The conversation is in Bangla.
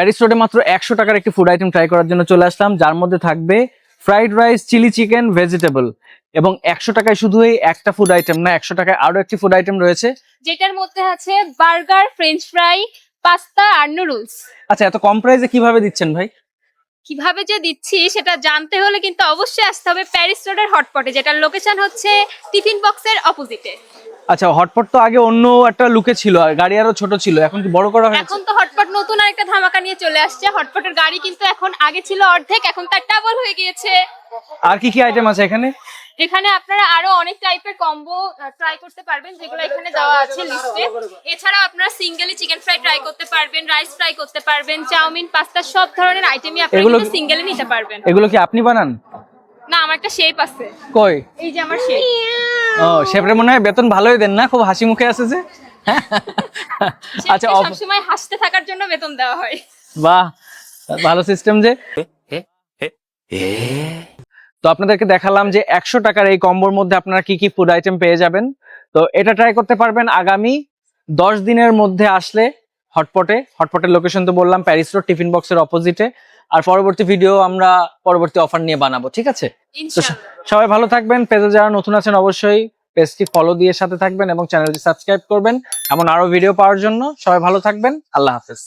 প্যারিস রোডে মাত্র 100 টাকার একটি ফুড আইটেম ট্রাই করার জন্য চলে আসলাম, যার মধ্যে থাকবে fried rice, chilli chicken, vegetable. এবং 100 টাকায় শুধু এই একটা ফুড আইটেম না, 100 টাকায় আরো একটি ফুড আইটেম রয়েছে, যেটার মধ্যে আছে বার্গার, ফ্রেঞ্চ ফ্রাই, পাস্তা আর নুডলস। আচ্ছা, এত কম প্রাইসে কিভাবে দিচ্ছেন ভাই? কিভাবে যে দিচ্ছি সেটা জানতে হলে কিন্তু অবশ্যই আসতে হবে প্যারিস রোডের হটপটে, যেটার লোকেশন হচ্ছে টিফিন বক্সের অপোজিটে। আচ্ছা, হটপট তো আগে অন্য একটা লুকে ছিল, আর গাড়ি আরো ছোট ছিল, এখন কি বড় করা হয়েছে? এখন তো হটপট নতুন আরেকটা ধামাকা নিয়ে চলে আসছে। হটপটের গাড়ি কিন্তু এখন আগে ছিল অর্ধেক, এখন তার ডাবল হয়ে গিয়েছে। আর কি কি আইটেম আছে এখানে? এখানে আপনারা আরো অনেক টাইপের কম্বো ট্রাই করতে পারবেন, যেগুলো এখানে দেওয়া আছে লিস্টে। এছাড়াও আপনারা সিঙ্গেলি চিকেন ফ্রাই ট্রাই করতে পারবেন, রাইস ফ্রাই করতে পারবেন, চাউমিন, পাস্তা, সব ধরনের আইটেমই আপনারা এগুলো কিন্তু সিঙ্গেলি নিতে পারবেন। এগুলো কি আপনি বানান? না, আমার একটা শেপ আছে, কই? এই যে আমার শেপ। ও, শেফরে মনে হয় বেতন ভালোই দেন না, খুব হাসি মুখে আছে যে। আচ্ছা, সবসময় হাসতে থাকার জন্য বেতন দেওয়া হয়। বাহ, ভালো সিস্টেম যে। তো আপনাদেরকে দেখালাম যে 100 টাকার এই কম্বোর মধ্যে আপনারা কি কি ফুড আইটেম পেয়ে যাবেন। তো এটা ট্রাই করতে পারবেন আগামী 10 দিনের মধ্যে আসলে হটপটের লোকেশন তো বললাম, প্যারিস রোড টিফিন বক্সের অপোজিটে। আর পরবর্তী ভিডিও আমরা পরবর্তী অফার নিয়ে বানাবো, ঠিক আছে? তো ইনশাআল্লাহ। সবাই ভালো থাকবেন, পেজে যারা নতুন আছেন অবশ্যই পেজটি ফলো দিয়ে সাথে থাকবেন এবং চ্যানেলটি সাবস্ক্রাইব করবেন এমন আরো ভিডিও পাওয়ার জন্য। সবাই ভালো থাকবেন, আল্লাহ হাফেজ।